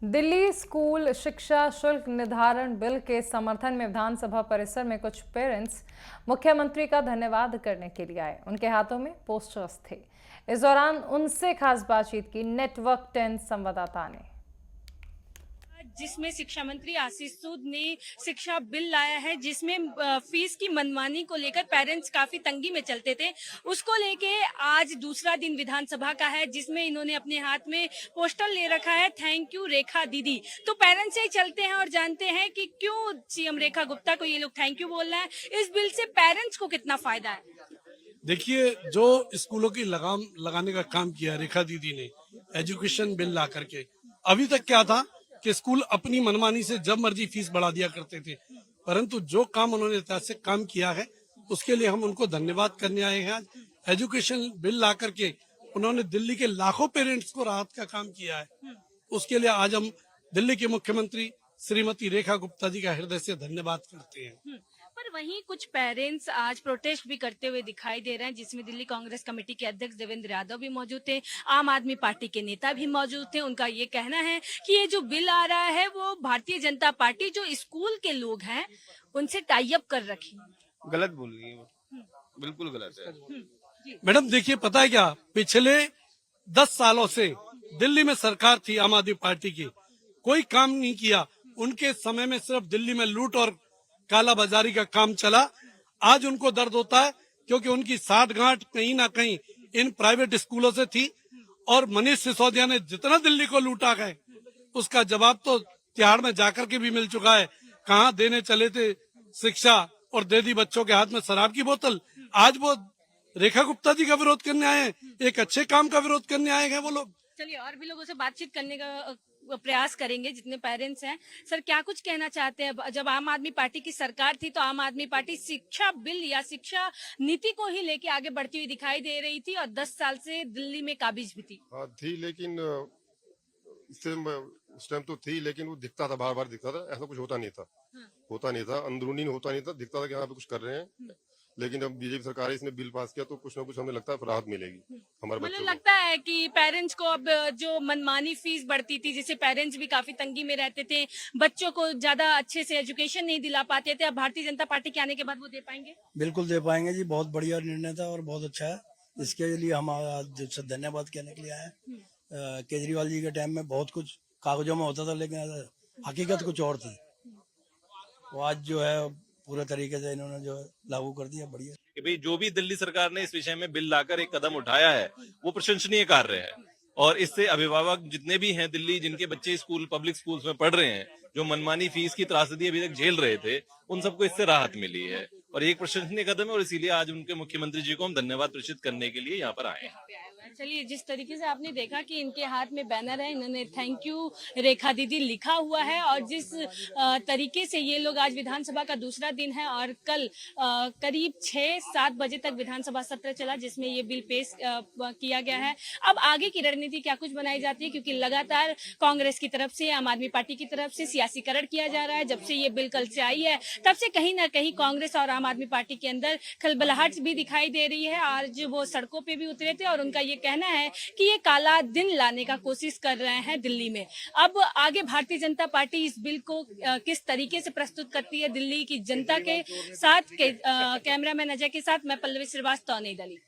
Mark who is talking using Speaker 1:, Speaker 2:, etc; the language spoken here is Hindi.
Speaker 1: दिल्ली स्कूल शिक्षा शुल्क निर्धारण बिल के समर्थन में विधानसभा परिसर में कुछ पेरेंट्स मुख्यमंत्री का धन्यवाद करने के लिए आए। उनके हाथों में पोस्टर्स थे। इस दौरान उनसे खास बातचीत की नेटवर्क 10 संवाददाता ने।
Speaker 2: जिसमें शिक्षा मंत्री आशीष सूद ने शिक्षा बिल लाया है, जिसमें फीस की मनमानी को लेकर पेरेंट्स काफी तंगी में चलते थे। उसको लेके आज दूसरा दिन विधानसभा का है, जिसमें इन्होंने अपने हाथ में पोस्टर ले रखा है, थैंक यू रेखा दीदी। तो पेरेंट्स से ही चलते हैं और जानते हैं कि क्यों सीएम रेखा गुप्ता को ये लोग थैंक यू बोल रहे हैं। इस बिल से पेरेंट्स को कितना फायदा है?
Speaker 3: देखिए, जो स्कूलों की लगाम लगाने का काम किया रेखा दीदी ने एजुकेशन बिल ला करके, अभी तक क्या था कि स्कूल अपनी मनमानी से जब मर्जी फीस बढ़ा दिया करते थे, परंतु जो काम उन्होंने ऐतिहासिक काम किया है उसके लिए हम उनको धन्यवाद करने आए हैं। आज एजुकेशन बिल ला करके उन्होंने दिल्ली के लाखों पेरेंट्स को राहत का काम किया है। उसके लिए आज हम दिल्ली के मुख्यमंत्री श्रीमती रेखा गुप्ता जी का हृदय से धन्यवाद करते हैं।
Speaker 2: पर वहीं कुछ पेरेंट्स आज प्रोटेस्ट भी करते हुए दिखाई दे रहे हैं, जिसमें दिल्ली कांग्रेस कमेटी के अध्यक्ष देवेंद्र यादव भी मौजूद थे, आम आदमी पार्टी के नेता भी मौजूद थे। उनका ये कहना है कि ये जो बिल आ रहा है वो भारतीय जनता पार्टी जो स्कूल के लोग हैं उनसे टाई अप कर रखी है।
Speaker 4: गलत बोल रही है वो, बिल्कुल गलत है।
Speaker 3: मैडम देखिए, पता है क्या, पिछले 10 सालों से दिल्ली में सरकार थी आम आदमी पार्टी की, कोई काम नहीं किया। उनके समय में सिर्फ दिल्ली में लूट और काला बाजारी का काम चला। आज उनको दर्द होता है क्योंकि उनकी साठगांठ कहीं ना कहीं इन प्राइवेट स्कूलों से थी और मनीष सिसोदिया ने जितना दिल्ली को लूटा गए उसका जवाब तो तिहाड़ में जाकर के भी मिल चुका है। कहाँ देने चले थे शिक्षा और दे दी बच्चों के हाथ में शराब की बोतल। आज वो रेखा गुप्ता जी का विरोध करने आए हैं, एक अच्छे काम का विरोध करने आए हैं वो लोग।
Speaker 2: चलिए और भी लोगों से बातचीत करने का प्रयास करेंगे, जितने पेरेंट्स हैं। सर, क्या कुछ कहना चाहते हैं? जब आम आदमी पार्टी की सरकार थी तो आम आदमी पार्टी शिक्षा बिल या शिक्षा नीति को ही लेके आगे बढ़ती हुई दिखाई दे रही थी और 10 साल से दिल्ली में काबिज भी थी।
Speaker 5: हाँ थी, लेकिन इससे उस टाइम तो थी, लेकिन वो दिखता था, बार बार दिखता था, ऐसा कुछ होता नहीं था। होता नहीं था, अंदरूनी होता नहीं था, दिखता था कि यहाँ पे कुछ कर रहे हैं। लेकिन अब बीजेपी सरकार है, इसने बिल पास किया तो कुछ ना कुछ हमें लगता है राहत मिलेगी हमारे
Speaker 2: मुझे
Speaker 5: बच्चों को।
Speaker 2: लगता है कि पेरेंट्स को अब जो मनमानी फीस बढ़ती थी, जिससे पेरेंट्स भी काफी तंगी में रहते थे, बच्चों को ज्यादा अच्छे से एजुकेशन नहीं दिला पाते थे, अब भारतीय जनता पार्टी के आने के बाद वो दे पाएंगे।
Speaker 6: बिल्कुल दे पाएंगे जी, बहुत बढ़िया निर्णय था और बहुत अच्छा है। इसके लिए हम आज धन्यवाद कहने के लिए आए हैं। केजरीवाल जी के टाइम में बहुत कुछ कागजों में होता था, लेकिन हकीकत कुछ और थी। वो आज जो है पूरे तरीके से इन्होंने जो है लागू कर दिया, बढ़िया।
Speaker 7: कि भाई जो भी दिल्ली सरकार ने इस विषय में बिल लाकर एक कदम उठाया है वो प्रशंसनीय कार्य है और इससे अभिभावक जितने भी हैं दिल्ली, जिनके बच्चे स्कूल पब्लिक स्कूल्स में पढ़ रहे हैं, जो मनमानी फीस की त्रासदी अभी तक झेल रहे थे, उन सबको इससे राहत मिली है और ये एक प्रशंसनीय कदम है और इसीलिए आज उनके मुख्यमंत्री जी को हम धन्यवाद प्रेषित करने के लिए यहाँ पर आए हैं।
Speaker 2: चलिए, जिस तरीके से आपने देखा कि इनके हाथ में बैनर है, इन्होंने थैंक यू रेखा दीदी लिखा हुआ है और जिस तरीके से ये लोग, आज विधानसभा का दूसरा दिन है और कल करीब 6-7 बजे तक विधानसभा सत्र चला, जिसमें ये बिल पेश किया गया है। अब आगे की रणनीति क्या कुछ बनाई जाती है, क्योंकि लगातार कांग्रेस की तरफ से, आम आदमी पार्टी की तरफ से सियासीकरण किया जा रहा है। जब से ये बिल कल से आई है तब से कहीं ना कहीं कांग्रेस और आम आदमी पार्टी के अंदर खलबलाहट भी दिखाई दे रही है। आज वो सड़कों पे भी उतरे थे और उनका ये कहना है कि ये काला दिन लाने का कोशिश कर रहे हैं दिल्ली में। अब आगे भारतीय जनता पार्टी इस बिल को किस तरीके से प्रस्तुत करती है दिल्ली की जनता के साथ, कैमरामैन अजय के साथ मैं पल्लवी श्रीवास्तव, नई दिल्ली।